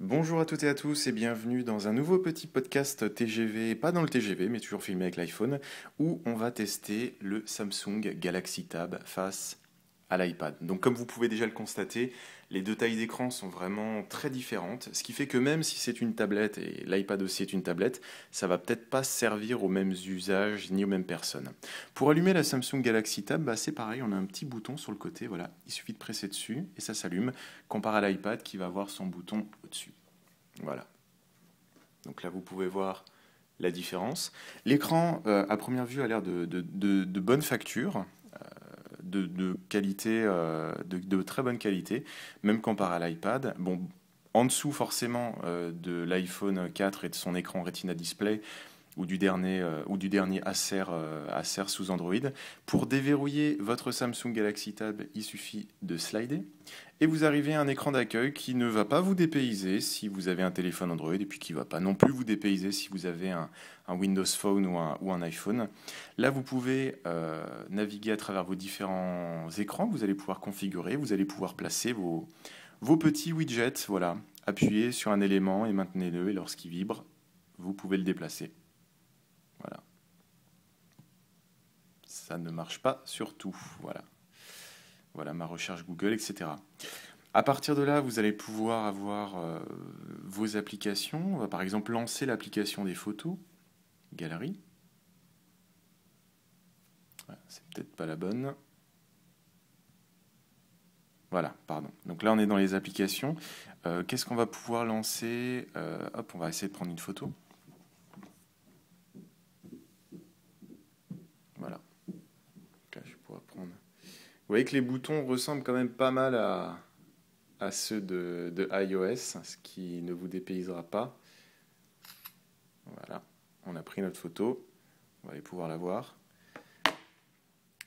Bonjour à toutes et à tous et bienvenue dans un nouveau petit podcast TGV, pas dans le TGV mais toujours filmé avec l'iPhone, où on va tester le Samsung Galaxy Tab face à l'iPad. Donc comme vous pouvez déjà le constater, les deux tailles d'écran sont vraiment très différentes, ce qui fait que même si c'est une tablette et l'iPad aussi est une tablette, ça va peut-être pas servir aux mêmes usages ni aux mêmes personnes. Pour allumer la Samsung Galaxy Tab, c'est pareil, on a un petit bouton sur le côté, voilà, il suffit de presser dessus et ça s'allume, comparé à l'iPad qui va avoir son bouton au-dessus. Voilà. Donc là, vous pouvez voir la différence. L'écran, à première vue, a l'air de bonne facture, de qualité, de très bonne qualité, même comparé à l'iPad. Bon, en dessous, forcément, de l'iPhone 4 et de son écran Retina Display, ou du dernier Acer sous Android. Pour déverrouiller votre Samsung Galaxy Tab, il suffit de slider et vous arrivez à un écran d'accueil qui ne va pas vous dépayser si vous avez un téléphone Android et puis qui ne va pas non plus vous dépayser si vous avez un Windows Phone ou un iPhone. Là, vous pouvez naviguer à travers vos différents écrans, vous allez pouvoir configurer, vous allez pouvoir placer vos petits widgets, voilà. Appuyez sur un élément et maintenez-le et lorsqu'il vibre, vous pouvez le déplacer. Voilà. Ça ne marche pas sur tout. Voilà. Voilà ma recherche Google, etc. À partir de là, vous allez pouvoir avoir vos applications. On va par exemple lancer l'application des photos, galerie. Voilà, c'est peut-être pas la bonne. Voilà, pardon. Donc là, on est dans les applications. Qu'est-ce qu'on va pouvoir lancer? Hop, on va essayer de prendre une photo. Voilà. Donc là, je pourrais prendre. Vous voyez que les boutons ressemblent quand même pas mal à ceux de iOS, ce qui ne vous dépaysera pas. Voilà, on a pris notre photo, on va aller pouvoir la voir.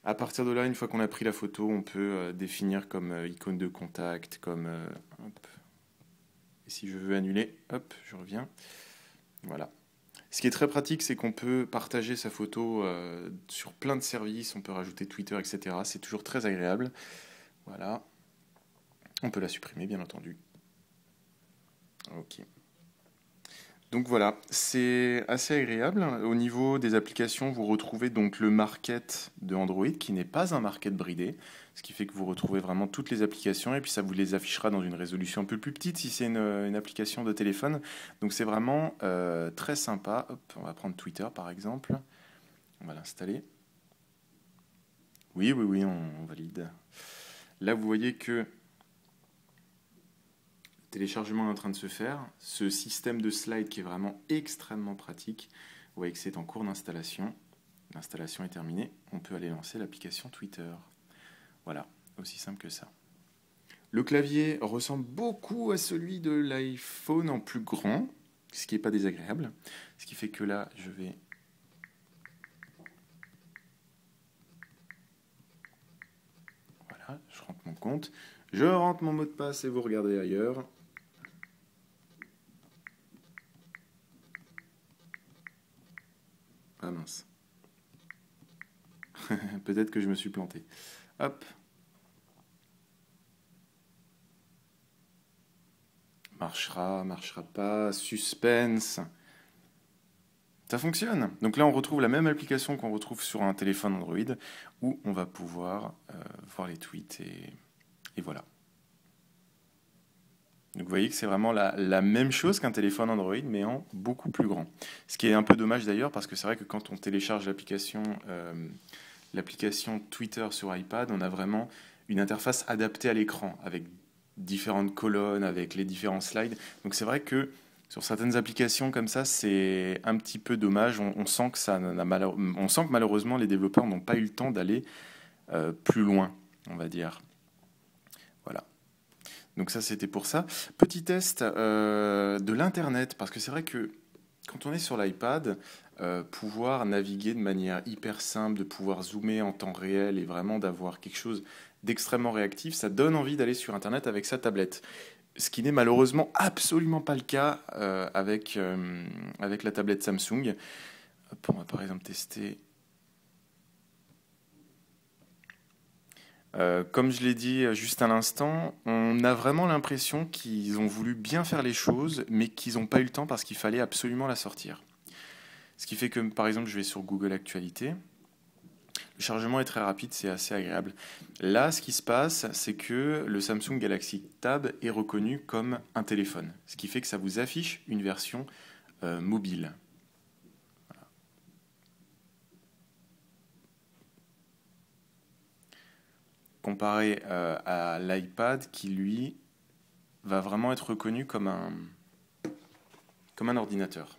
À partir de là, une fois qu'on a pris la photo, on peut définir comme icône de contact, comme... hop. Et si je veux annuler, hop, je reviens. Voilà. Ce qui est très pratique, c'est qu'on peut partager sa photo sur plein de services, on peut rajouter Twitter, etc. C'est toujours très agréable. Voilà. On peut la supprimer, bien entendu. Ok. Donc voilà, c'est assez agréable. Au niveau des applications, vous retrouvez donc le market de Android qui n'est pas un market bridé, ce qui fait que vous retrouvez vraiment toutes les applications et puis ça vous les affichera dans une résolution un peu plus petite si c'est une application de téléphone. Donc c'est vraiment très sympa. Hop, on va prendre Twitter par exemple. On va l'installer. Oui, oui, oui, on valide. Là, vous voyez que téléchargement est en train de se faire. Ce système de slide qui est vraiment extrêmement pratique. Vous voyez que c'est en cours d'installation. L'installation est terminée. On peut aller lancer l'application Twitter. Voilà, aussi simple que ça. Le clavier ressemble beaucoup à celui de l'iPhone en plus grand, ce qui n'est pas désagréable. Ce qui fait que là, je vais... Voilà, je rentre mon compte. Je rentre mon mot de passe et vous regardez ailleurs. Ah mince. Peut-être que je me suis planté. Hop. Marchera, marchera pas. Suspense. Ça fonctionne. Donc là, on retrouve la même application qu'on retrouve sur un téléphone Android où on va pouvoir voir les tweets et voilà. Donc vous voyez que c'est vraiment la même chose qu'un téléphone Android, mais en beaucoup plus grand. Ce qui est un peu dommage d'ailleurs, parce que c'est vrai que quand on télécharge l'application Twitter sur iPad, on a vraiment une interface adaptée à l'écran, avec différentes colonnes, avec les différents slides. Donc c'est vrai que sur certaines applications comme ça, c'est un petit peu dommage. On sent que on sent que malheureusement les développeurs n'ont pas eu le temps d'aller plus loin, on va dire. Voilà. Donc ça, c'était pour ça. Petit test de l'Internet, parce que c'est vrai que quand on est sur l'iPad, pouvoir naviguer de manière hyper simple, de pouvoir zoomer en temps réel et vraiment d'avoir quelque chose d'extrêmement réactif, ça donne envie d'aller sur Internet avec sa tablette. Ce qui n'est malheureusement absolument pas le cas avec la tablette Samsung. Hop, on va par exemple tester. Comme je l'ai dit juste à l'instant, on a vraiment l'impression qu'ils ont voulu bien faire les choses, mais qu'ils n'ont pas eu le temps parce qu'il fallait absolument la sortir. Ce qui fait que, par exemple, je vais sur Google Actualité. Le chargement est très rapide, c'est assez agréable. Là, ce qui se passe, c'est que le Samsung Galaxy Tab est reconnu comme un téléphone, ce qui fait que ça vous affiche une version mobile. Comparé à l'iPad qui, lui, va vraiment être reconnu comme un ordinateur.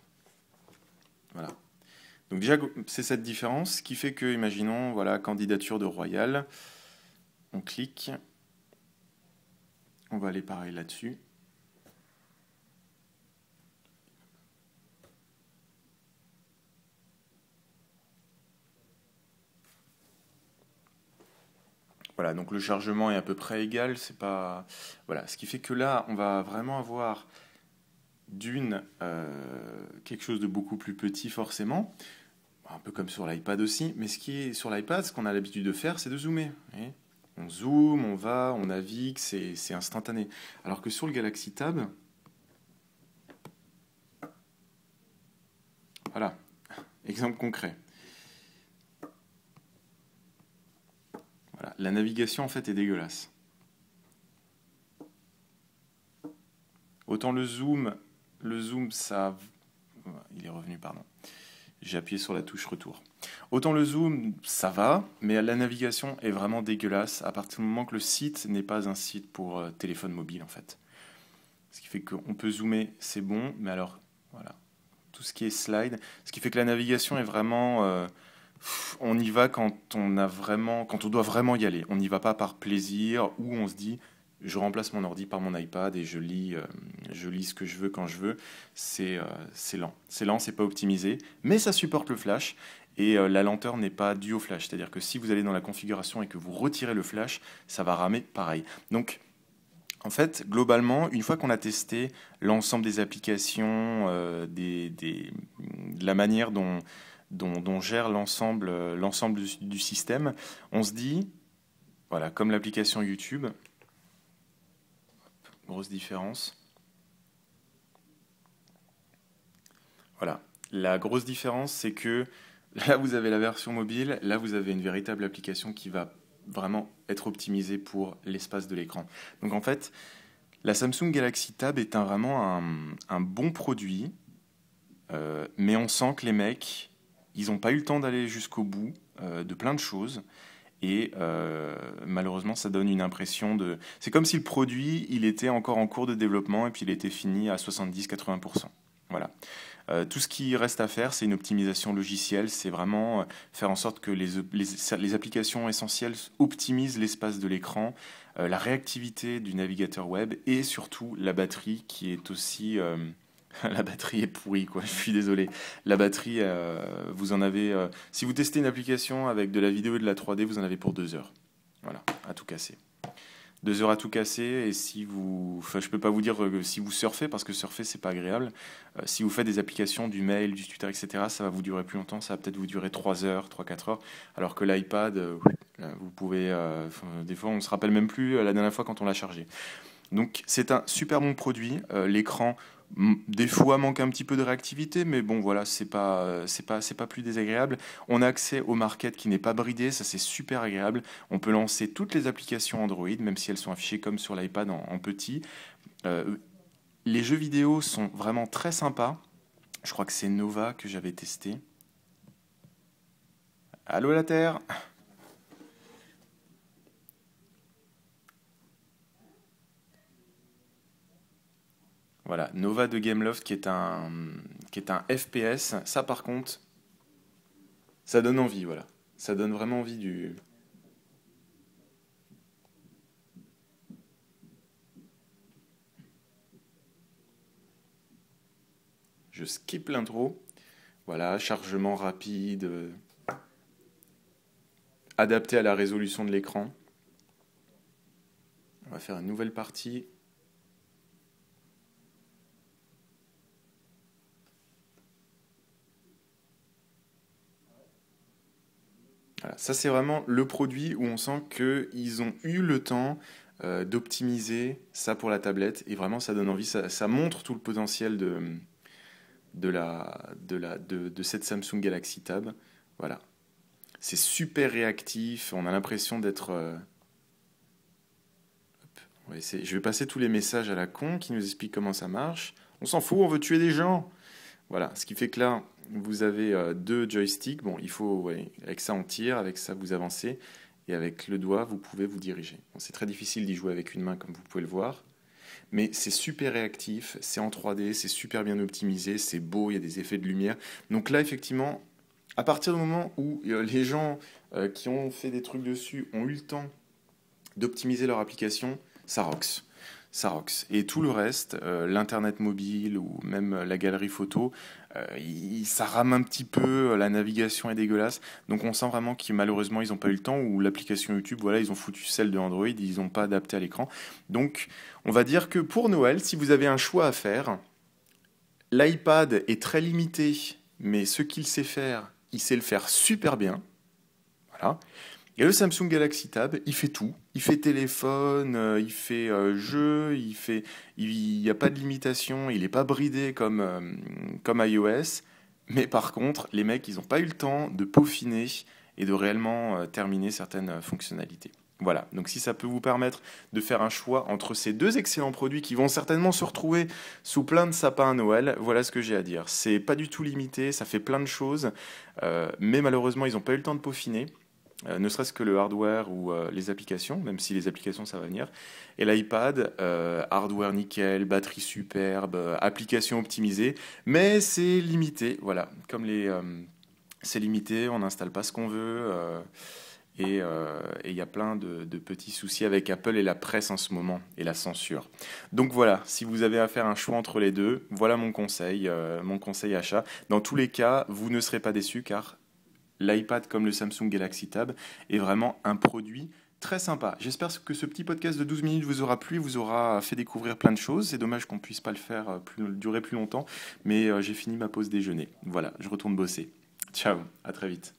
Voilà. Donc déjà, c'est cette différence qui fait que, imaginons, voilà, candidature de Royal, on clique, on va aller pareil là-dessus. Voilà, donc le chargement est à peu près égal, c'est pas... Voilà, ce qui fait que là, on va vraiment avoir quelque chose de beaucoup plus petit forcément, un peu comme sur l'iPad aussi, mais ce qui est sur l'iPad, ce qu'on a l'habitude de faire, c'est de zoomer. Vous voyez, on zoome, on va, on navigue, c'est instantané. Alors que sur le Galaxy Tab, voilà, exemple concret. Voilà, la navigation en fait est dégueulasse. Autant le zoom, ça... Il est revenu, pardon. J'ai appuyé sur la touche retour. Autant le zoom, ça va, mais la navigation est vraiment dégueulasse à partir du moment que le site n'est pas un site pour téléphone mobile en fait. Ce qui fait qu'on peut zoomer, c'est bon, mais alors, voilà, tout ce qui est slide, ce qui fait que la navigation est vraiment... on y va quand on doit vraiment y aller. On n'y va pas par plaisir ou on se dit je remplace mon ordi par mon iPad et je lis ce que je veux quand je veux. C'est lent. C'est lent, c'est pas optimisé, mais ça supporte le flash. Et la lenteur n'est pas due au flash. C'est-à-dire que si vous allez dans la configuration et que vous retirez le flash, ça va ramer pareil. Donc, en fait, globalement, une fois qu'on a testé l'ensemble des applications, de la manière dont gère l'ensemble du système, on se dit, voilà, comme l'application YouTube, grosse différence. Voilà, la grosse différence, c'est que là, vous avez la version mobile, là, vous avez une véritable application qui va vraiment être optimisée pour l'espace de l'écran. Donc en fait, la Samsung Galaxy Tab est vraiment un bon produit, mais on sent que les mecs, ils n'ont pas eu le temps d'aller jusqu'au bout de plein de choses. Et malheureusement, ça donne une impression de... C'est comme si le produit, il était encore en cours de développement et puis il était fini à 70-80%. Voilà. Tout ce qui reste à faire, c'est une optimisation logicielle. C'est vraiment faire en sorte que les applications essentielles optimisent l'espace de l'écran, la réactivité du navigateur web et surtout la batterie qui est aussi... La batterie est pourrie, quoi. Je suis désolé. La batterie, vous en avez. Si vous testez une application avec de la vidéo et de la 3D, vous en avez pour 2 heures. Voilà, à tout casser. 2 heures à tout casser. Et si vous, enfin, je peux pas vous dire si vous surfez parce que surfer c'est pas agréable. Si vous faites des applications, du mail, du Twitter, etc., ça va vous durer plus longtemps. Ça va peut-être vous durer 3 heures, 3-4 heures. Alors que l'iPad, vous pouvez. Des fois, on se rappelle même plus la dernière fois quand on l'a chargé. Donc c'est un super bon produit. L'écran des fois manque un petit peu de réactivité, mais bon voilà, c'est pas plus désagréable. On a accès au market qui n'est pas bridé, ça c'est super agréable. On peut lancer toutes les applications Android, même si elles sont affichées comme sur l'iPad en petit. Euh, les jeux vidéo sont vraiment très sympas. Je crois que c'est Nova que j'avais testé. Allô la Terre? Voilà, Nova de Gameloft qui est un FPS. Ça par contre, ça donne envie, voilà. Ça donne vraiment envie du... Je skip l'intro. Voilà, chargement rapide, adapté à la résolution de l'écran. On va faire une nouvelle partie. Voilà, ça c'est vraiment le produit où on sent qu'ils ont eu le temps d'optimiser ça pour la tablette et vraiment ça donne envie, ça montre tout le potentiel de cette Samsung Galaxy Tab. Voilà, c'est super réactif, on a l'impression d'être... je vais passer tous les messages à la con qui nous expliquent comment ça marche. On s'en fout, on veut tuer des gens. Voilà, ce qui fait que là, vous avez deux joysticks. Bon, il faut, ouais, avec ça on tire, avec ça vous avancez, et avec le doigt vous pouvez vous diriger. Bon, c'est très difficile d'y jouer avec une main comme vous pouvez le voir, mais c'est super réactif, c'est en 3D, c'est super bien optimisé, c'est beau, il y a des effets de lumière. Donc là, effectivement, à partir du moment où les gens qui ont fait des trucs dessus ont eu le temps d'optimiser leur application, ça rocks. Ça rocks. Et tout le reste, l'internet mobile ou même la galerie photo, ça rame un petit peu, la navigation est dégueulasse. Donc on sent vraiment que malheureusement ils n'ont pas eu le temps, ou l'application YouTube, voilà, ils ont foutu celle de Android, ils n'ont pas adapté à l'écran. Donc on va dire que pour Noël, si vous avez un choix à faire, l'iPad est très limité, mais ce qu'il sait faire, il sait le faire super bien. Voilà. Et le Samsung Galaxy Tab, il fait tout. Il fait téléphone, il fait jeu, il n'y a pas de limitation, il n'est pas bridé comme iOS. Mais par contre, les mecs, ils n'ont pas eu le temps de peaufiner et de réellement terminer certaines fonctionnalités. Voilà, donc si ça peut vous permettre de faire un choix entre ces deux excellents produits qui vont certainement se retrouver sous plein de sapins à Noël, voilà ce que j'ai à dire. C'est pas du tout limité, ça fait plein de choses, mais malheureusement, ils n'ont pas eu le temps de peaufiner. Ne serait-ce que le hardware ou les applications, même si les applications ça va venir. Et l'iPad, hardware nickel, batterie superbe, application optimisée, mais c'est limité, voilà. C'est limité, on n'installe pas ce qu'on veut, et il y a plein de petits soucis avec Apple et la presse en ce moment, et la censure. Donc voilà, si vous avez à faire un choix entre les deux, voilà mon conseil achat. Dans tous les cas, vous ne serez pas déçus car l'iPad comme le Samsung Galaxy Tab est vraiment un produit très sympa. J'espère que ce petit podcast de 12 minutes vous aura plu, vous aura fait découvrir plein de choses. C'est dommage qu'on ne puisse pas le faire durer plus longtemps, mais j'ai fini ma pause déjeuner. Voilà, je retourne bosser. Ciao, à très vite.